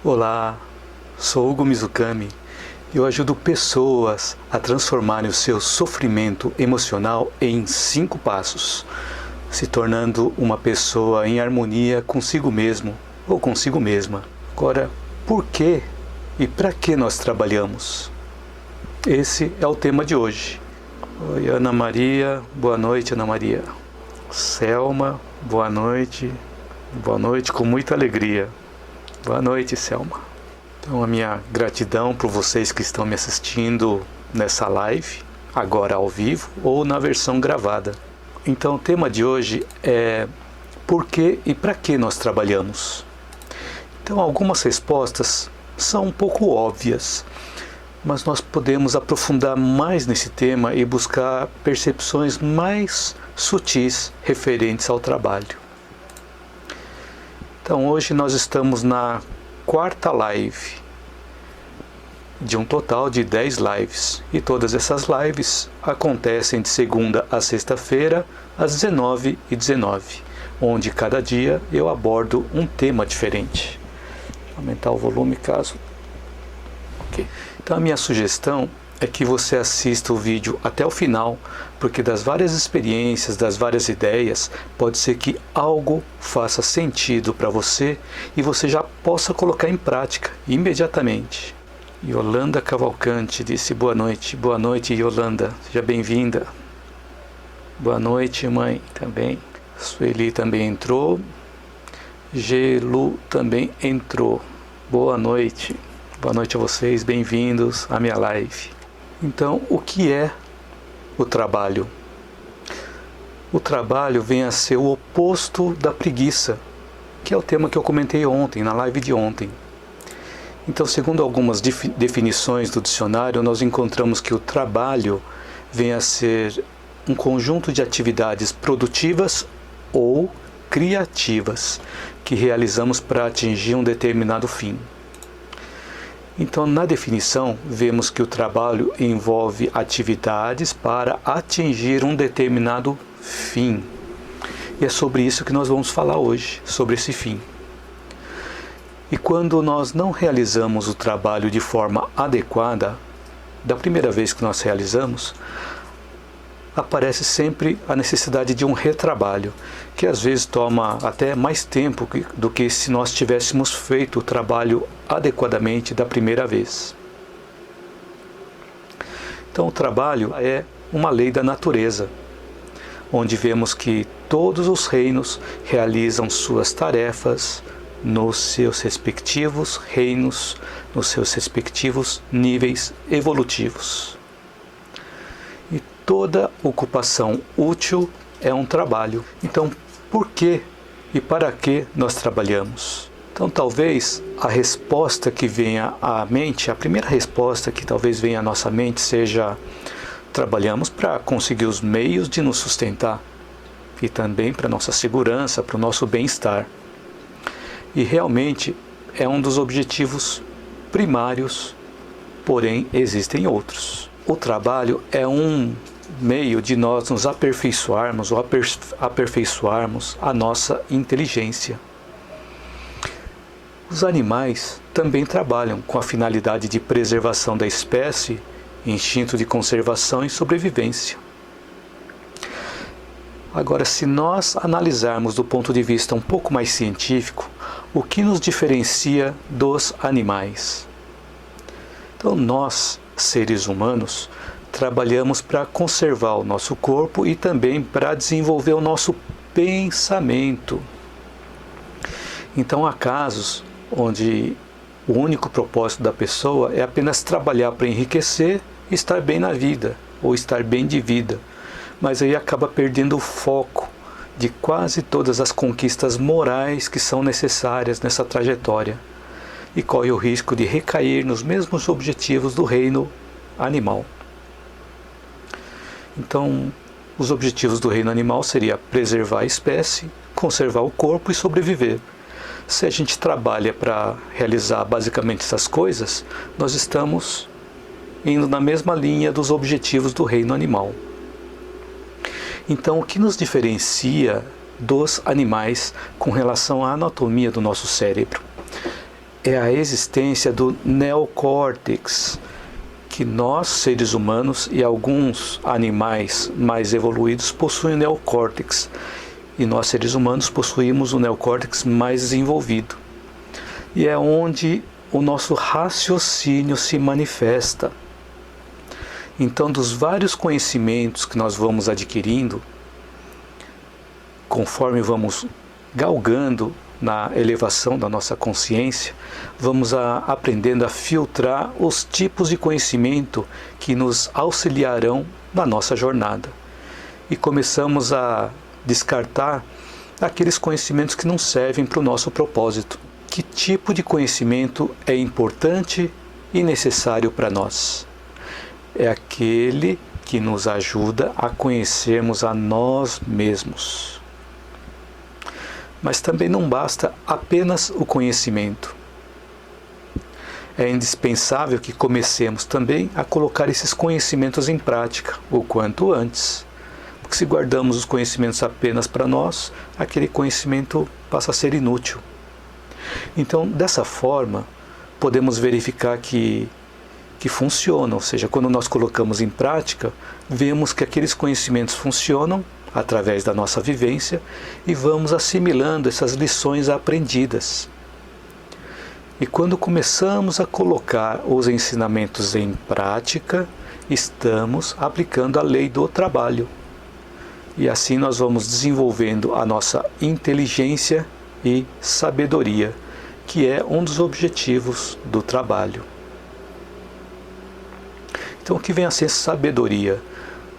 Olá, sou Hugo Mizukami e eu ajudo pessoas a transformarem o seu sofrimento emocional em 5 passos, se tornando uma pessoa em harmonia consigo mesmo ou consigo mesma. Agora, por que e para que nós trabalhamos? Esse é o tema de hoje. Oi, Ana Maria, boa noite, Ana Maria. Selma, boa noite com muita alegria. Boa noite, Selma. Então, a minha gratidão por vocês que estão me assistindo nessa live, agora ao vivo ou na versão gravada. Então, o tema de hoje é por que e para que nós trabalhamos? Então, algumas respostas são um pouco óbvias, mas nós podemos aprofundar mais nesse tema e buscar percepções mais sutis referentes ao trabalho. Então, hoje nós estamos na 4ª live de um total de 10 lives, e todas essas lives acontecem de segunda a sexta-feira às 19h19, onde cada dia eu abordo um tema diferente. Vou aumentar o volume caso. Ok. Então, a minha sugestão é que você assista o vídeo até o final, porque das várias experiências, das várias ideias, pode ser que algo faça sentido para você e você já possa colocar em prática imediatamente. Yolanda Cavalcante disse boa noite, Yolanda, seja bem-vinda. Boa noite, mãe, também. Sueli também entrou. Gelu também entrou. Boa noite a vocês, bem-vindos à minha live. Então, o que é o trabalho? O trabalho vem a ser o oposto da preguiça, que é o tema que eu comentei ontem, na live de ontem. Então, segundo algumas definições do dicionário, nós encontramos que o trabalho vem a ser um conjunto de atividades produtivas ou criativas que realizamos para atingir um determinado fim. Então, na definição, vemos que o trabalho envolve atividades para atingir um determinado fim. E é sobre isso que nós vamos falar hoje, sobre esse fim. E quando nós não realizamos o trabalho de forma adequada, da primeira vez que nós realizamos, aparece sempre a necessidade de um retrabalho, que às vezes toma até mais tempo do que se nós tivéssemos feito o trabalho adequadamente da primeira vez. Então, o trabalho é uma lei da natureza, onde vemos que todos os reinos realizam suas tarefas nos seus respectivos reinos, nos seus respectivos níveis evolutivos. Toda ocupação útil é um trabalho. Então, por que e para que nós trabalhamos? Então, talvez a resposta que venha à mente, a primeira resposta que talvez venha à nossa mente seja: trabalhamos para conseguir os meios de nos sustentar e também para a nossa segurança, para o nosso bem-estar. E realmente é um dos objetivos primários, porém existem outros. O trabalho é um meio de nós nos aperfeiçoarmos ou aperfeiçoarmos a nossa inteligência. Os animais também trabalham com a finalidade de preservação da espécie, instinto de conservação e sobrevivência. Agora, se nós analisarmos do ponto de vista um pouco mais científico, o que nos diferencia dos animais? Então, nós, seres humanos, trabalhamos para conservar o nosso corpo e também para desenvolver o nosso pensamento. Então, há casos onde o único propósito da pessoa é apenas trabalhar para enriquecer e estar bem na vida, ou estar bem de vida, mas aí acaba perdendo o foco de quase todas as conquistas morais que são necessárias nessa trajetória e corre o risco de recair nos mesmos objetivos do reino animal. Então, os objetivos do reino animal seria preservar a espécie, conservar o corpo e sobreviver. Se a gente trabalha para realizar basicamente essas coisas, nós estamos indo na mesma linha dos objetivos do reino animal. Então, o que nos diferencia dos animais com relação à anatomia do nosso cérebro? é a existência do neocórtex, que nós, seres humanos e alguns animais mais evoluídos possuem o neocórtex, e nós, seres humanos, possuímos o neocórtex mais desenvolvido. E é onde o nosso raciocínio se manifesta. Então, dos vários conhecimentos que nós vamos adquirindo, conforme vamos galgando na elevação da nossa consciência, vamos aprendendo a filtrar os tipos de conhecimento que nos auxiliarão na nossa jornada. E começamos a descartar aqueles conhecimentos que não servem para o nosso propósito. Que tipo de conhecimento é importante e necessário para nós? É aquele que nos ajuda a conhecermos a nós mesmos. Mas também não basta apenas o conhecimento. É indispensável que comecemos também a colocar esses conhecimentos em prática, o quanto antes. Porque se guardamos os conhecimentos apenas para nós, aquele conhecimento passa a ser inútil. Então, dessa forma, podemos verificar que funciona, ou seja, quando nós colocamos em prática, vemos que aqueles conhecimentos funcionam através da nossa vivência e vamos assimilando essas lições aprendidas. E quando começamos a colocar os ensinamentos em prática, estamos aplicando a lei do trabalho. E assim nós vamos desenvolvendo a nossa inteligência e sabedoria, que é um dos objetivos do trabalho. Então, o que vem a ser sabedoria?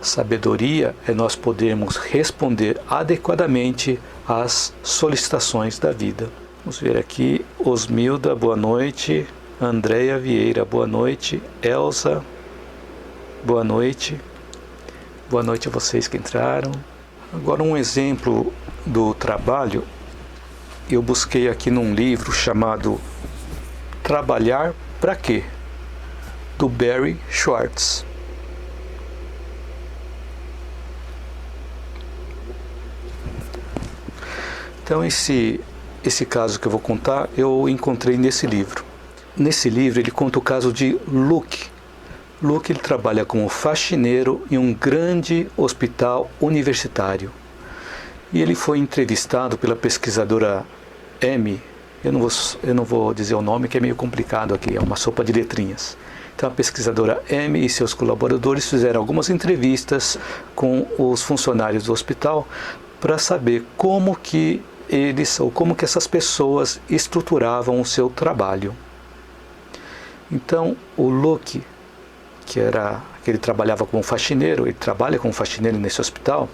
Sabedoria é nós podermos responder adequadamente às solicitações da vida. Vamos ver aqui, Osmilda, boa noite. Andréia Vieira, boa noite. Elza, boa noite. Boa noite a vocês que entraram. Agora, um exemplo do trabalho, eu busquei aqui num livro chamado Trabalhar para Quê? Do Barry Schwartz. Então esse caso que eu vou contar, eu encontrei nesse livro. Nesse livro ele conta o caso de Luke. Luke ele trabalha como faxineiro em um grande hospital universitário. E ele foi entrevistado pela pesquisadora Amy. Eu não vou dizer o nome, que é meio complicado aqui, é uma sopa de letrinhas. Então a pesquisadora Amy e seus colaboradores fizeram algumas entrevistas com os funcionários do hospital para saber como que essas pessoas estruturavam o seu trabalho. Então o Luke, que ele trabalhava como faxineiro, ele trabalha como faxineiro nesse hospital,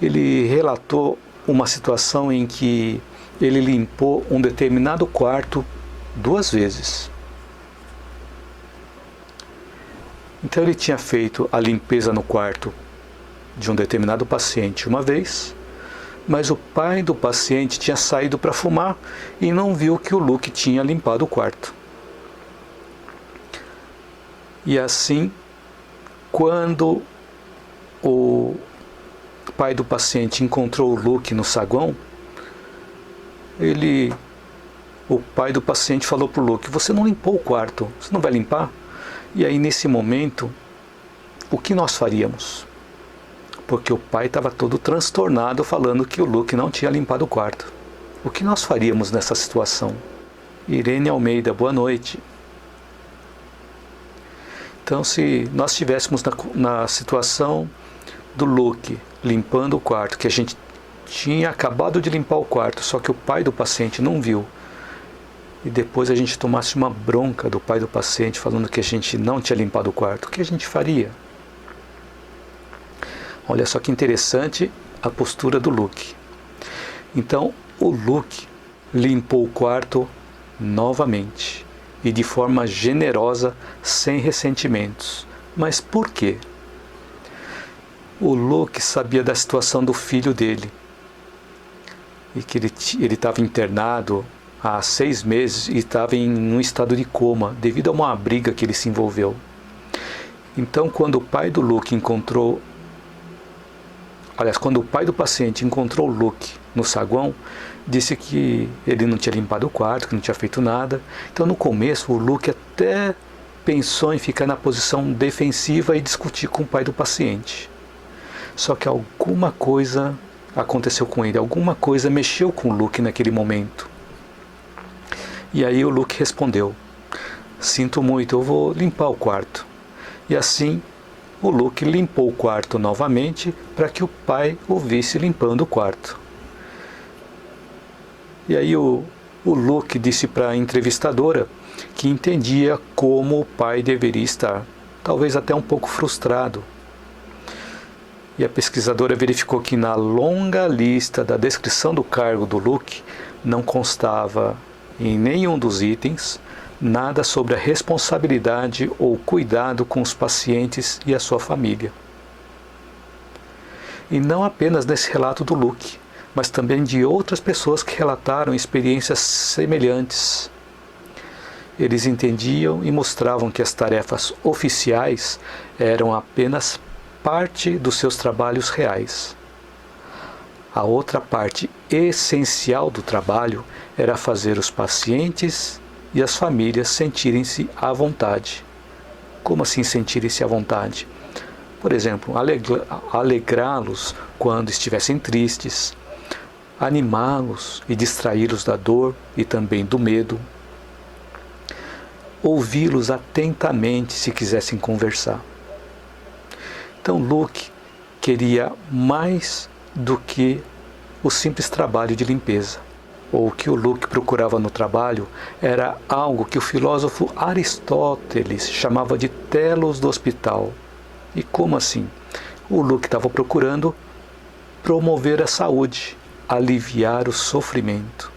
ele relatou uma situação em que ele limpou um determinado quarto 2 vezes. Então ele tinha feito a limpeza no quarto de um determinado paciente uma vez, mas o pai do paciente tinha saído para fumar e não viu que o Luke tinha limpado o quarto. E assim, quando o pai do paciente encontrou o Luke no saguão, o pai do paciente falou para o Luke: você não limpou o quarto, você não vai limpar? E aí nesse momento, o que nós faríamos? Porque o pai estava todo transtornado falando que o Luke não tinha limpado o quarto. O que nós faríamos nessa situação? Irene Almeida, boa noite. Então, se nós estivéssemos na situação do Luke limpando o quarto, que a gente tinha acabado de limpar o quarto, só que o pai do paciente não viu, e depois a gente tomasse uma bronca do pai do paciente falando que a gente não tinha limpado o quarto, o que a gente faria? Olha só que interessante a postura do Luke. Então, o Luke limpou o quarto novamente e de forma generosa, sem ressentimentos. Mas por quê? O Luke sabia da situação do filho dele e que ele estava internado há 6 meses e estava em um estado de coma devido a uma briga que ele se envolveu. Então, quando o pai do Luke encontrou aliás, quando o pai do paciente encontrou o Luke no saguão, disse que ele não tinha limpado o quarto, que não tinha feito nada. Então, no começo, o Luke até pensou em ficar na posição defensiva e discutir com o pai do paciente. Só que alguma coisa aconteceu com ele, alguma coisa mexeu com o Luke naquele momento. E aí o Luke respondeu: sinto muito, eu vou limpar o quarto. E assim, o Luke limpou o quarto novamente para que o pai o visse limpando o quarto. E aí o Luke disse para a entrevistadora que entendia como o pai deveria estar, talvez até um pouco frustrado. E a pesquisadora verificou que na longa lista da descrição do cargo do Luke não constava em nenhum dos itens nada sobre a responsabilidade ou cuidado com os pacientes e a sua família. E não apenas nesse relato do Luke, mas também de outras pessoas que relataram experiências semelhantes. Eles entendiam e mostravam que as tarefas oficiais eram apenas parte dos seus trabalhos reais. A outra parte essencial do trabalho era fazer os pacientes e as famílias sentirem-se à vontade. Como assim sentirem-se à vontade? Por exemplo, alegrá-los quando estivessem tristes, animá-los e distraí-los da dor e também do medo, ouvi-los atentamente se quisessem conversar. Então Luke queria mais do que o simples trabalho de limpeza. Ou o que o Luke procurava no trabalho era algo que o filósofo Aristóteles chamava de telos do hospital. E como assim? O Luke estava procurando promover a saúde, aliviar o sofrimento.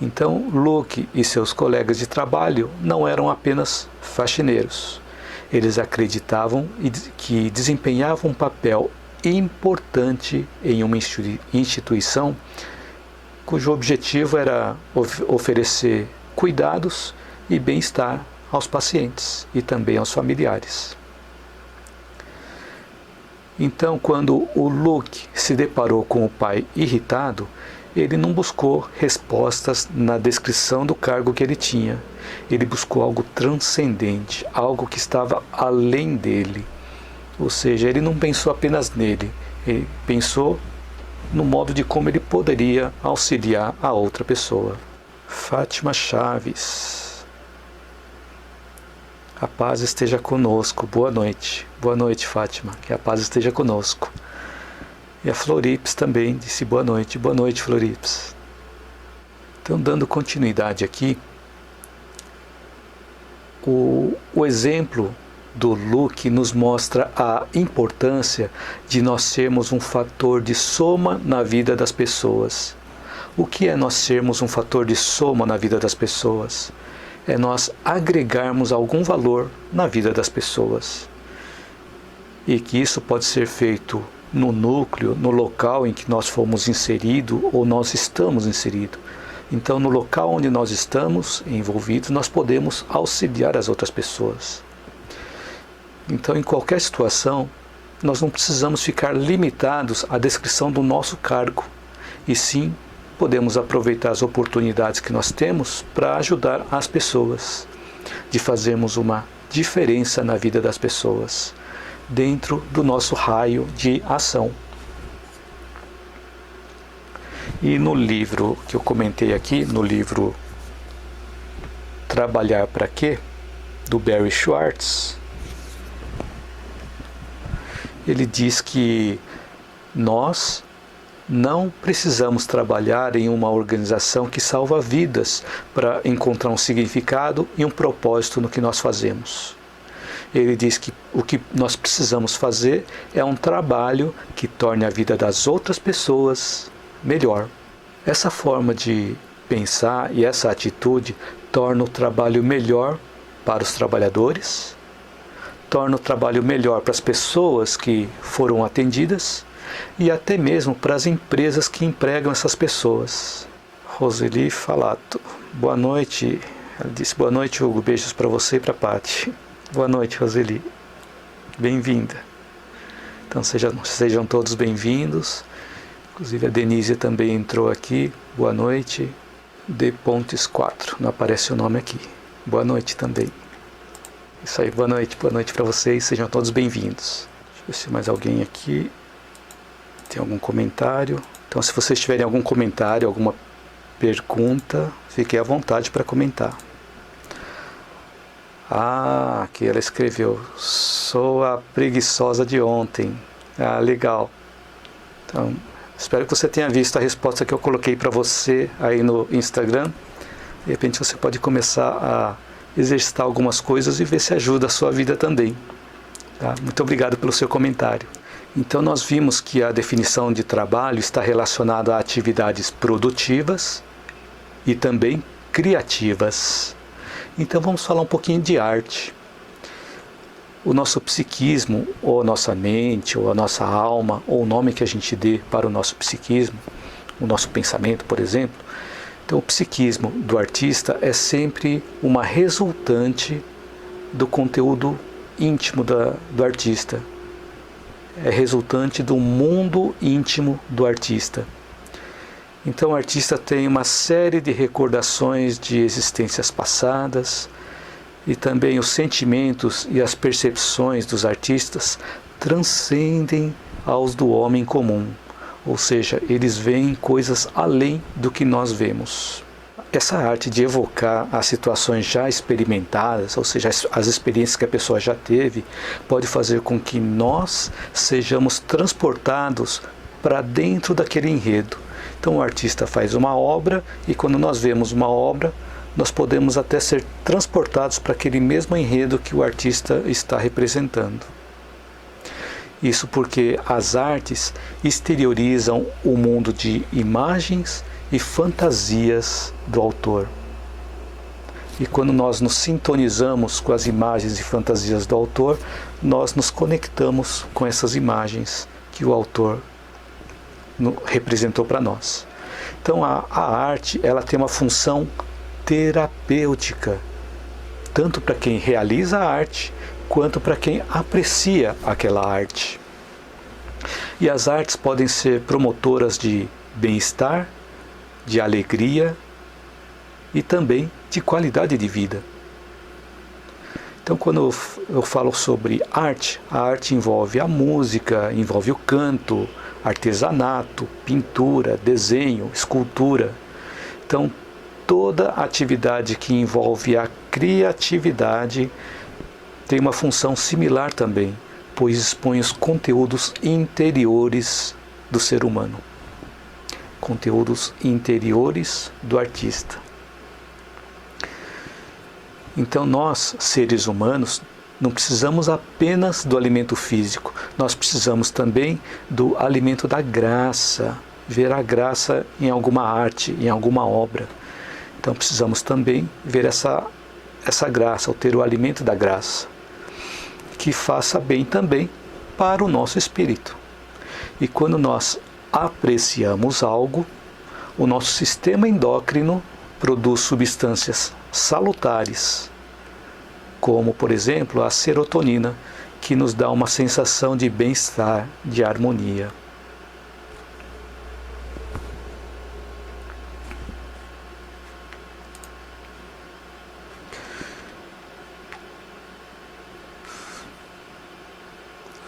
Então, Luke e seus colegas de trabalho não eram apenas faxineiros. Eles acreditavam que desempenhavam um papel importante em uma instituição cujo objetivo era oferecer cuidados e bem-estar aos pacientes e também aos familiares. Então, quando o Luke se deparou com o pai irritado, ele não buscou respostas na descrição do cargo que ele tinha. Ele buscou algo transcendente, algo que estava além dele. Ou seja, ele não pensou apenas nele, ele pensou no modo de como ele poderia auxiliar a outra pessoa. Fátima Chaves. A paz esteja conosco. Boa noite. Boa noite, Fátima. Que a paz esteja conosco. E a Florips também disse boa noite. Boa noite, Florips. Então, dando continuidade aqui, o exemplo do Luke nos mostra a importância de nós sermos um fator de soma na vida das pessoas. O que é nós sermos um fator de soma na vida das pessoas? É nós agregarmos algum valor na vida das pessoas. E que isso pode ser feito no núcleo, no local em que nós fomos inseridos ou nós estamos inseridos. Então, no local onde nós estamos envolvidos, nós podemos auxiliar as outras pessoas. Então, em qualquer situação, nós não precisamos ficar limitados à descrição do nosso cargo, e sim podemos aproveitar as oportunidades que nós temos para ajudar as pessoas, de fazermos uma diferença na vida das pessoas, dentro do nosso raio de ação. E no livro que eu comentei aqui, no livro Trabalhar para Quê?, do Barry Schwartz, ele diz que nós não precisamos trabalhar em uma organização que salva vidas para encontrar um significado e um propósito no que nós fazemos. Ele diz que o que nós precisamos fazer é um trabalho que torne a vida das outras pessoas melhor. Essa forma de pensar e essa atitude torna o trabalho melhor para os trabalhadores, torna o trabalho melhor para as pessoas que foram atendidas e até mesmo para as empresas que empregam essas pessoas. Roseli Falato. Boa noite. Ela disse boa noite, Hugo. Beijos para você e para a Paty. Boa noite, Roseli. Bem-vinda. Então sejam todos bem-vindos. Inclusive a Denise também entrou aqui. Boa noite. De Pontes 4, não aparece o nome aqui. Boa noite também. Isso aí, boa noite para vocês, sejam todos bem-vindos. Deixa eu ver se mais alguém aqui tem algum comentário. Então, se vocês tiverem algum comentário, alguma pergunta, fiquem à vontade para comentar. Ah, aqui ela escreveu: sou a preguiçosa de ontem. Ah, legal. Então, espero que você tenha visto a resposta que eu coloquei para você aí no Instagram. De repente você pode começar a exercitar algumas coisas e ver se ajuda a sua vida também. Tá? Muito obrigado pelo seu comentário. Então nós vimos que a definição de trabalho está relacionada a atividades produtivas e também criativas. Então vamos falar um pouquinho de arte. O nosso psiquismo, ou a nossa mente, ou a nossa alma, ou o nome que a gente dê para o nosso psiquismo, o nosso pensamento, por exemplo. Então o psiquismo do artista é sempre uma resultante do conteúdo íntimo do artista. É resultante do mundo íntimo do artista. Então o artista tem uma série de recordações de existências passadas, e também os sentimentos e as percepções dos artistas transcendem aos do homem comum, ou seja, eles veem coisas além do que nós vemos. Essa arte de evocar as situações já experimentadas, ou seja, as experiências que a pessoa já teve, pode fazer com que nós sejamos transportados para dentro daquele enredo. Então o artista faz uma obra, e quando nós vemos uma obra, nós podemos até ser transportados para aquele mesmo enredo que o artista está representando. Isso porque as artes exteriorizam o mundo de imagens e fantasias do autor. E quando nós nos sintonizamos com as imagens e fantasias do autor, nós nos conectamos com essas imagens que o autor representou para nós. Então a arte, ela tem uma função terapêutica, tanto para quem realiza a arte, quanto para quem aprecia aquela arte. E as artes podem ser promotoras de bem-estar, de alegria e também de qualidade de vida. Então, quando eu falo sobre arte, a arte envolve a música, envolve o canto, artesanato, pintura, desenho, escultura. Então, toda atividade que envolve a criatividade tem uma função similar também, pois expõe os conteúdos interiores do ser humano. Conteúdos interiores do artista. Então nós, seres humanos, não precisamos apenas do alimento físico, nós precisamos também do alimento da graça, ver a graça em alguma arte, em alguma obra. Então precisamos também ver essa graça, ou ter o alimento da graça, que faça bem também para o nosso espírito. E quando nós apreciamos algo, o nosso sistema endócrino produz substâncias salutares, como, por exemplo, a serotonina, que nos dá uma sensação de bem-estar, de harmonia.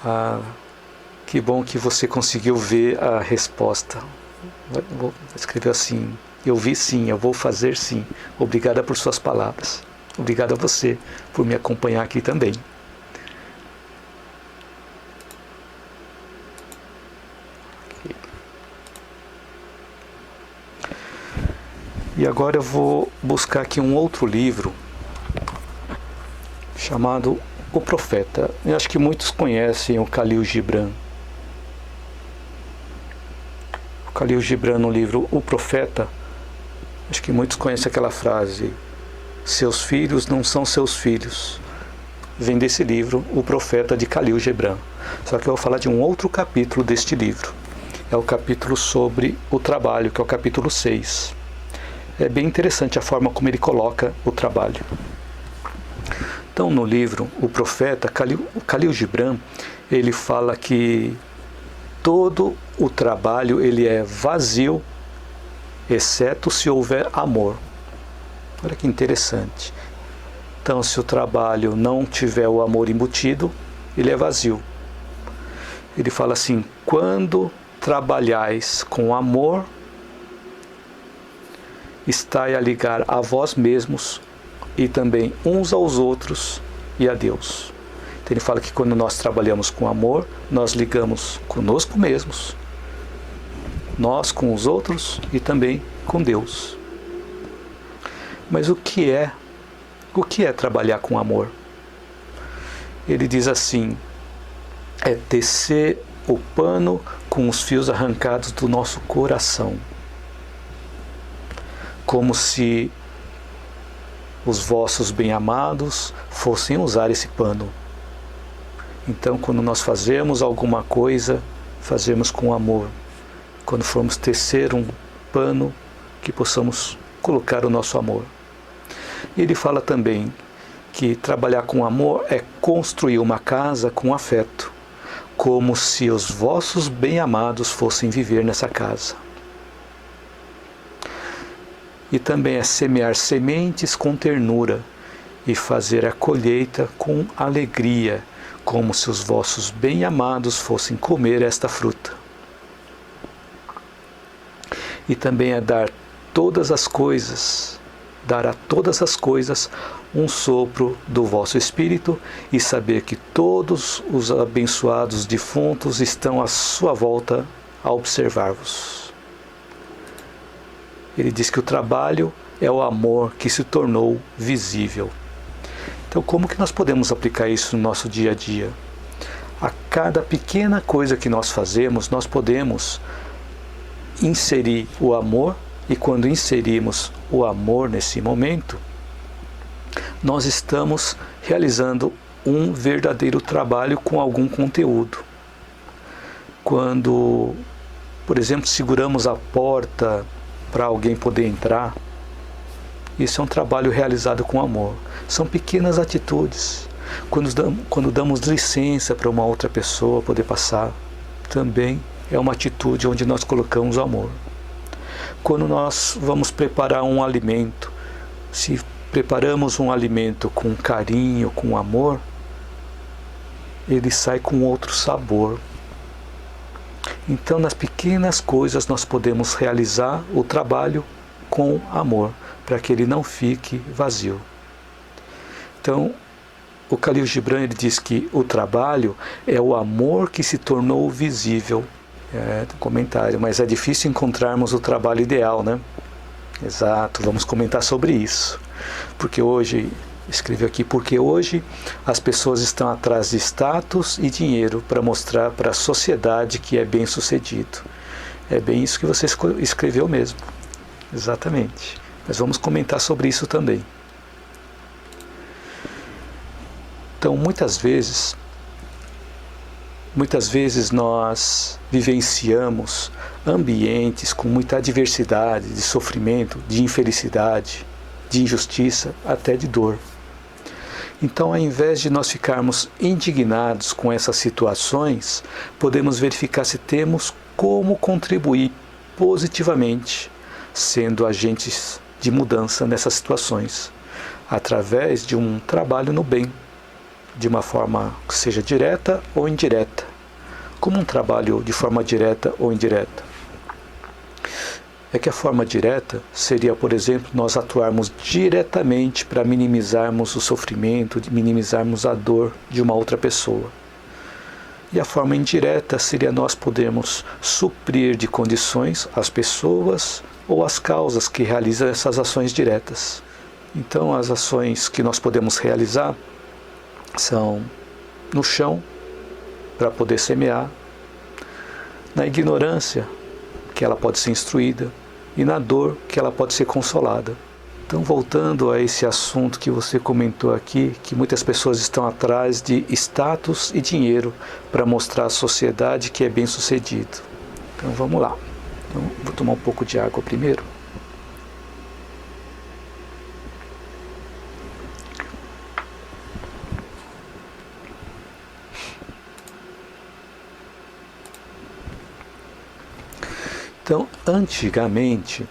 Ah, que bom que você conseguiu ver a resposta. Vou escrever assim: eu vi sim, eu vou fazer sim. Obrigada por suas palavras. Obrigado a você por me acompanhar aqui também. E agora eu vou buscar aqui um outro livro chamado O Profeta. Eu acho que muitos conhecem o Khalil Gibran. O Khalil Gibran, no livro O Profeta, acho que muitos conhecem aquela frase: seus filhos não são seus filhos. Vem desse livro, O Profeta, de Khalil Gibran. Só que eu vou falar de um outro capítulo deste livro. É o capítulo sobre o trabalho, que é o capítulo 6. É bem interessante a forma como ele coloca o trabalho. Então Então, no livro, o profeta Khalil Gibran, ele fala que todo o trabalho ele é vazio, exceto se houver amor. Olha que interessante. Então, se o trabalho não tiver o amor embutido, ele é vazio. Ele fala assim: quando trabalhais com amor, estai a ligar a vós mesmos e também uns aos outros e a Deus. Então ele fala que quando nós trabalhamos com amor, nós ligamos conosco mesmos, nós com os outros e também com Deus. Mas o que é trabalhar com amor? Ele diz assim: é tecer o pano com os fios arrancados do nosso coração, como se os vossos bem-amados fossem usar esse pano. Então, quando nós fazemos alguma coisa, fazemos com amor. Quando formos tecer um pano, que possamos colocar o nosso amor. Ele fala também que trabalhar com amor é construir uma casa com afeto, como se os vossos bem-amados fossem viver nessa casa. E também é semear sementes com ternura e fazer a colheita com alegria, como se os vossos bem-amados fossem comer esta fruta. E também é dar a todas as coisas um sopro do vosso espírito e saber que todos os abençoados defuntos estão à sua volta a observar-vos. Ele diz que o trabalho é o amor que se tornou visível. Então, como que nós podemos aplicar isso no nosso dia a dia? A cada pequena coisa que nós fazemos, nós podemos inserir o amor, e quando inserimos o amor nesse momento, nós estamos realizando um verdadeiro trabalho com algum conteúdo. Quando, por exemplo, seguramos a porta para alguém poder entrar, isso é um trabalho realizado com amor. São pequenas atitudes. Quando damos licença para uma outra pessoa poder passar, também é uma atitude onde nós colocamos amor. Quando nós vamos preparar um alimento, se preparamos um alimento com carinho, com amor, ele sai com outro sabor. Então, nas pequenas coisas nós podemos realizar o trabalho com amor, para que ele não fique vazio. Então, o Khalil Gibran ele diz que o trabalho é o amor que se tornou visível. Comentário, mas é difícil encontrarmos o trabalho ideal, né? Exato, vamos comentar sobre isso. Porque hoje as pessoas estão atrás de status e dinheiro para mostrar para a sociedade que é bem sucedido. É bem isso que você escreveu mesmo. Exatamente. Mas vamos comentar sobre isso também. Então, muitas vezes nós vivenciamos ambientes com muita adversidade, de sofrimento, de infelicidade, de injustiça, até de dor. Então, ao invés de nós ficarmos indignados com essas situações, podemos verificar se temos como contribuir positivamente, sendo agentes de mudança nessas situações, através de um trabalho no bem, de uma forma que seja direta ou indireta. Como um trabalho de forma direta ou indireta? É que a forma direta seria, por exemplo, nós atuarmos diretamente para minimizarmos o sofrimento, minimizarmos a dor de uma outra pessoa. E a forma indireta seria nós podermos suprir de condições as pessoas ou as causas que realizam essas ações diretas. Então, as ações que nós podemos realizar são no chão, para poder semear, na ignorância, que ela pode ser instruída, e na dor, que ela pode ser consolada. Então, voltando a esse assunto que você comentou aqui, que muitas pessoas estão atrás de status e dinheiro para mostrar à sociedade que é bem sucedido. Então, vamos lá. Então, vou tomar um pouco de água primeiro. Então, antigamente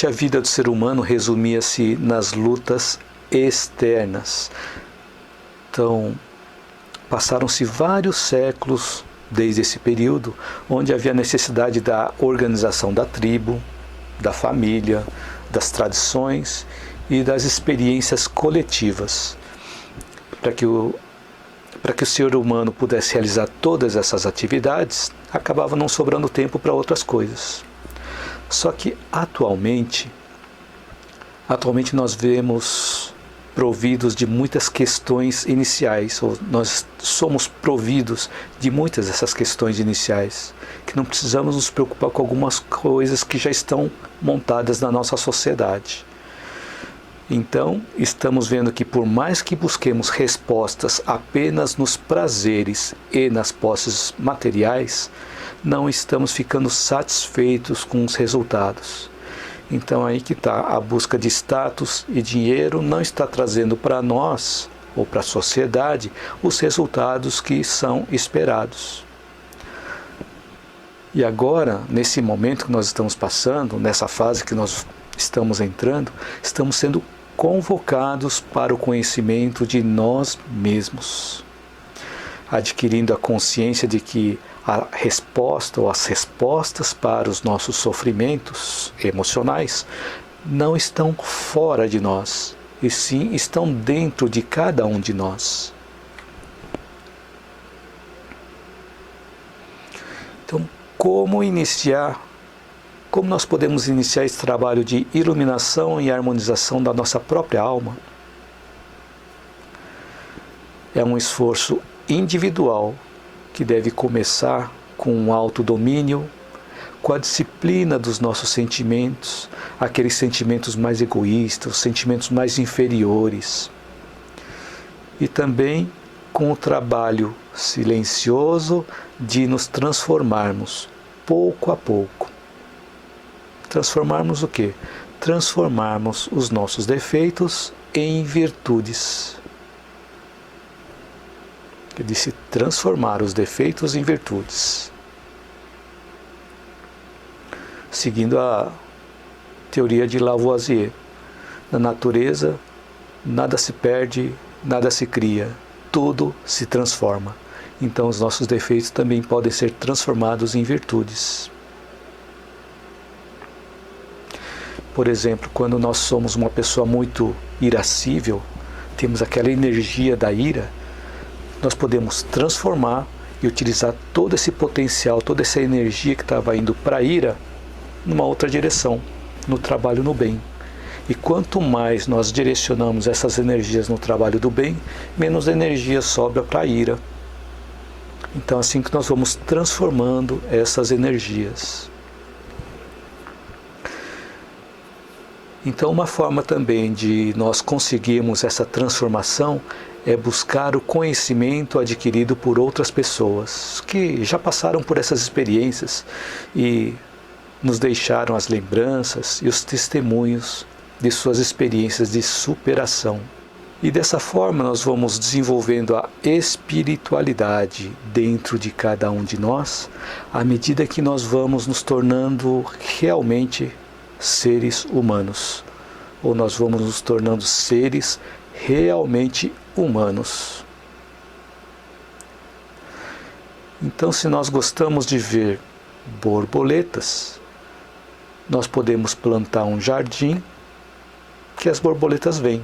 a vida do ser humano resumia-se nas lutas externas. Então, passaram-se vários séculos desde esse período, onde havia necessidade da organização da tribo, da família, das tradições e das experiências coletivas. Para que o ser humano pudesse realizar todas essas atividades, acabava não sobrando tempo para outras coisas. Só que atualmente nós vemos providos de muitas questões iniciais, ou nós somos providos de muitas dessas questões iniciais, que não precisamos nos preocupar com algumas coisas que já estão montadas na nossa sociedade. Então, estamos vendo que por mais que busquemos respostas apenas nos prazeres e nas posses materiais, não estamos ficando satisfeitos com os resultados. Então aí que está, a busca de status e dinheiro não está trazendo para nós, ou para a sociedade, os resultados que são esperados. E agora, nesse momento que nós estamos passando, nessa fase que nós estamos entrando, estamos sendo convocados para o conhecimento de nós mesmos, adquirindo a consciência de que a resposta ou as respostas para os nossos sofrimentos emocionais não estão fora de nós, e sim estão dentro de cada um de nós. Então, como nós podemos iniciar esse trabalho de iluminação e harmonização da nossa própria alma? É um esforço individual que deve começar com o autodomínio, com a disciplina dos nossos sentimentos, aqueles sentimentos mais egoístas, os sentimentos mais inferiores. E também com o trabalho silencioso de nos transformarmos, pouco a pouco. Transformarmos o quê? Transformarmos os nossos defeitos em virtudes. De se transformar os defeitos em virtudes. Seguindo a teoria de Lavoisier, na natureza nada se perde, nada se cria, tudo se transforma. Então os nossos defeitos também podem ser transformados em virtudes. Por exemplo, quando nós somos uma pessoa muito irascível, temos aquela energia da ira, nós podemos transformar e utilizar todo esse potencial, toda essa energia que estava indo para a ira, numa outra direção, no trabalho no bem. E quanto mais nós direcionamos essas energias no trabalho do bem, menos energia sobra para a ira. Então, assim que nós vamos transformando essas energias. Então, uma forma também de nós conseguirmos essa transformação é buscar o conhecimento adquirido por outras pessoas que já passaram por essas experiências e nos deixaram as lembranças e os testemunhos de suas experiências de superação. E dessa forma nós vamos desenvolvendo a espiritualidade dentro de cada um de nós, à medida que nós vamos nos tornando realmente seres humanos, ou nós vamos nos tornando seres realmente humanos. Então, se nós gostamos de ver borboletas, nós podemos plantar um jardim que as borboletas vêm.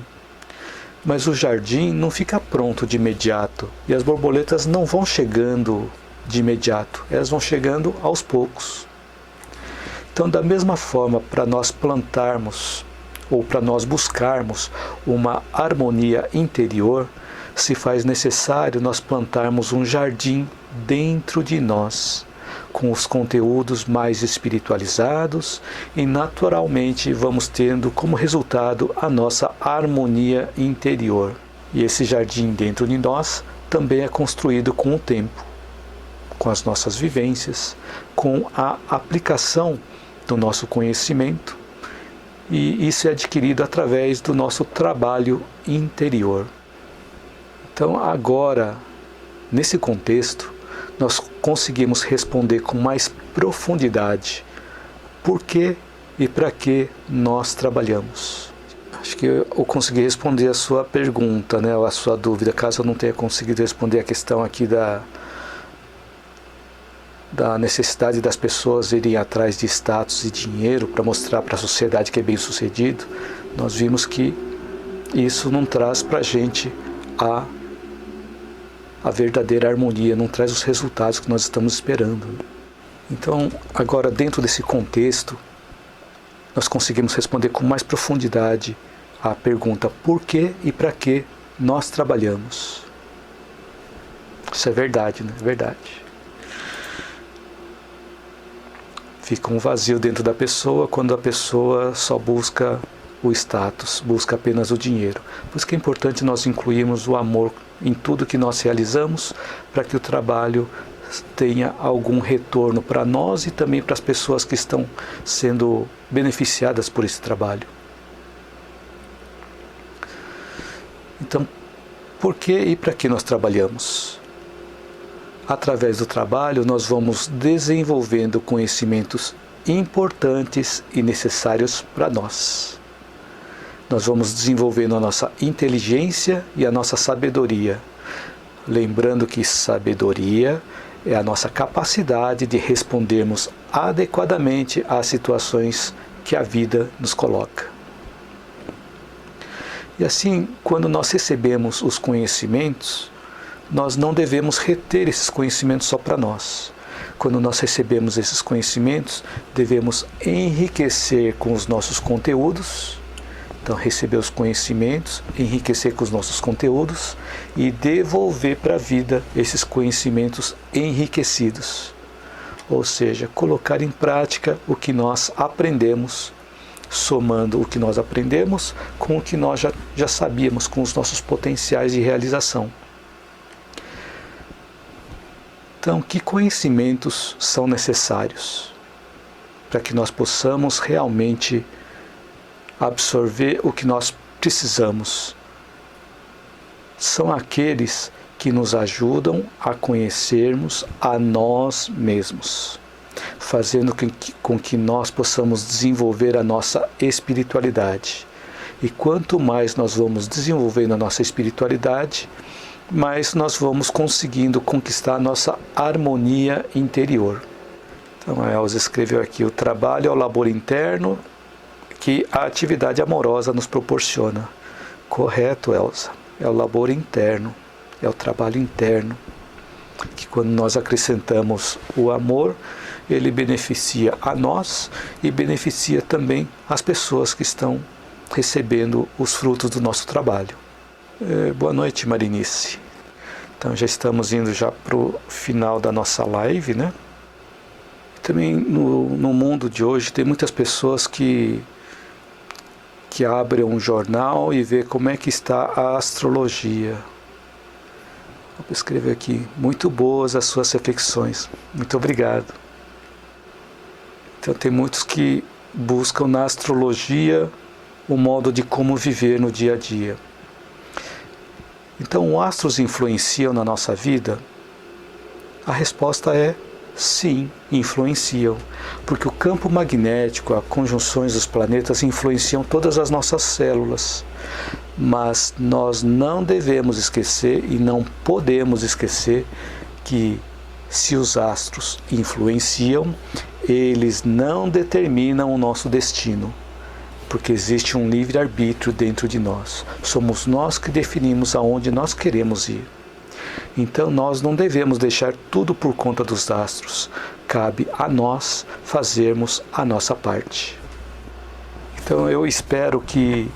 Mas o jardim não fica pronto de imediato e as borboletas não vão chegando de imediato, elas vão chegando aos poucos. Então, da mesma forma, para nós plantarmos ou para nós buscarmos uma harmonia interior, se faz necessário nós plantarmos um jardim dentro de nós, com os conteúdos mais espiritualizados, e naturalmente vamos tendo como resultado a nossa harmonia interior. E esse jardim dentro de nós também é construído com o tempo, com as nossas vivências, com a aplicação do nosso conhecimento, e isso é adquirido através do nosso trabalho interior. Então agora, nesse contexto, nós conseguimos responder com mais profundidade por que e para que nós trabalhamos. Acho que eu consegui responder a sua pergunta, né, a sua dúvida, caso eu não tenha conseguido responder a questão aqui da necessidade das pessoas irem atrás de status e dinheiro para mostrar para a sociedade que é bem sucedido. Nós vimos que isso não traz para a gente a verdadeira harmonia, não traz os resultados que nós estamos esperando. Então, agora dentro desse contexto, nós conseguimos responder com mais profundidade a pergunta por que e para que nós trabalhamos. Isso é verdade, né? É verdade. Fica um vazio dentro da pessoa quando a pessoa só busca o status, busca apenas o dinheiro. Por isso que é importante nós incluirmos o amor em tudo que nós realizamos, para que o trabalho tenha algum retorno para nós e também para as pessoas que estão sendo beneficiadas por esse trabalho. Então, por que e para que nós trabalhamos? Através do trabalho, nós vamos desenvolvendo conhecimentos importantes e necessários para nós. Nós vamos desenvolvendo a nossa inteligência e a nossa sabedoria. Lembrando que sabedoria é a nossa capacidade de respondermos adequadamente às situações que a vida nos coloca. E assim, quando nós recebemos os conhecimentos, nós não devemos reter esses conhecimentos só para nós. Quando nós recebemos esses conhecimentos, devemos enriquecer com os nossos conteúdos. Então, receber os conhecimentos, enriquecer com os nossos conteúdos e devolver para a vida esses conhecimentos enriquecidos. Ou seja, colocar em prática o que nós aprendemos, somando o que nós aprendemos com o que nós já sabíamos, com os nossos potenciais de realização. Então, que conhecimentos são necessários para que nós possamos realmente absorver o que nós precisamos? São aqueles que nos ajudam a conhecermos a nós mesmos, fazendo com que nós possamos desenvolver a nossa espiritualidade. E quanto mais nós vamos desenvolvendo a nossa espiritualidade, mais nós vamos conseguindo conquistar a nossa harmonia interior. Então a Elza escreveu aqui: o trabalho é o labor interno que a atividade amorosa nos proporciona. Correto, Elza. É o labor interno, é o trabalho interno, que quando nós acrescentamos o amor, ele beneficia a nós e beneficia também as pessoas que estão recebendo os frutos do nosso trabalho. Boa noite, Marinice. Então já estamos indo já para o final da nossa live, né? Também no mundo de hoje tem muitas pessoas que abrem um jornal e vê como é que está a astrologia. Vou escrever aqui: muito boas as suas reflexões. Muito obrigado. Então tem muitos que buscam na astrologia o modo de como viver no dia a dia. Então, os astros influenciam na nossa vida? A resposta é sim, influenciam. Porque o campo magnético, as conjunções dos planetas influenciam todas as nossas células. Mas nós não devemos esquecer e não podemos esquecer que se os astros influenciam, eles não determinam o nosso destino. Porque existe um livre-arbítrio dentro de nós. Somos nós que definimos aonde nós queremos ir. Então nós não devemos deixar tudo por conta dos astros. Cabe a nós fazermos a nossa parte. Então eu espero que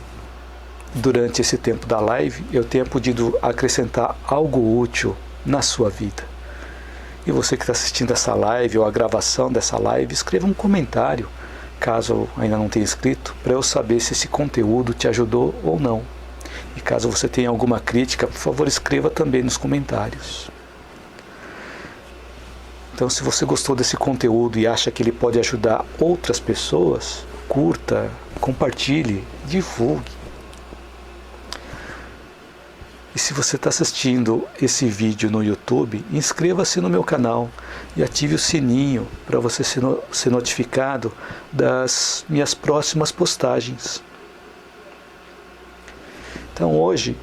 durante esse tempo da live eu tenha podido acrescentar algo útil na sua vida. E você que está assistindo essa live ou a gravação dessa live, escreva um comentário, caso ainda não tenha escrito, para eu saber se esse conteúdo te ajudou ou não. E caso você tenha alguma crítica, por favor, escreva também nos comentários. Então, se você gostou desse conteúdo e acha que ele pode ajudar outras pessoas, curta, compartilhe, divulgue. E se você está assistindo esse vídeo no YouTube, inscreva-se no meu canal e ative o sininho para você ser notificado das minhas próximas postagens. Então hoje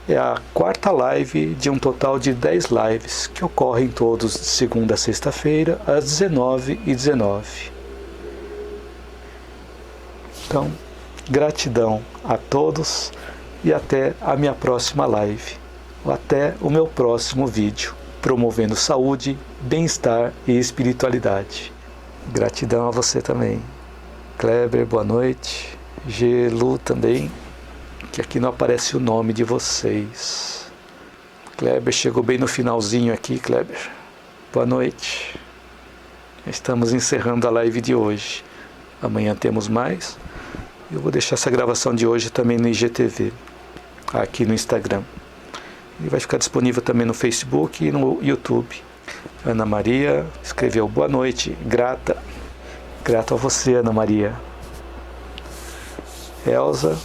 é a quarta live de um total de 10 lives que ocorrem todos de segunda a sexta-feira às 19h19. Então, gratidão a todos e até a minha próxima live, ou até o meu próximo vídeo, promovendo saúde, bem-estar e espiritualidade. Gratidão a você também. Kleber, boa noite. Gelu também, que aqui não aparece o nome de vocês. Kleber chegou bem no finalzinho aqui, Kleber. Boa noite. Estamos encerrando a live de hoje. Amanhã temos mais. Eu vou deixar essa gravação de hoje também no IGTV, aqui no Instagram. E vai ficar disponível também no Facebook e no YouTube. Ana Maria escreveu boa noite, grata. Grato a você, Ana Maria. Elza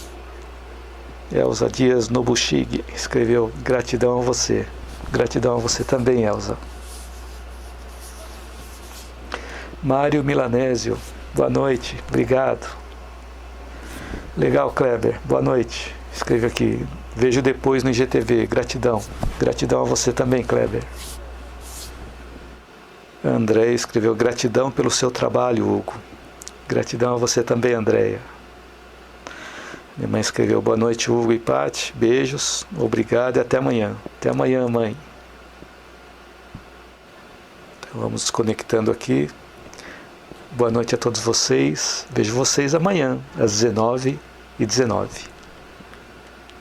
Dias Nobushig escreveu gratidão a você. Gratidão a você também, Elza. Mário Milanésio, boa noite, obrigado. Legal, Kleber, boa noite. Escreve aqui, vejo depois no IGTV, gratidão. Gratidão a você também, Kleber. André escreveu gratidão pelo seu trabalho, Hugo. Gratidão a você também, Andréia. Minha mãe escreveu boa noite, Hugo e Paty. Beijos, obrigado e até amanhã. Até amanhã, mãe. Então vamos desconectando aqui. Boa noite a todos vocês. Vejo vocês amanhã, às 19h19.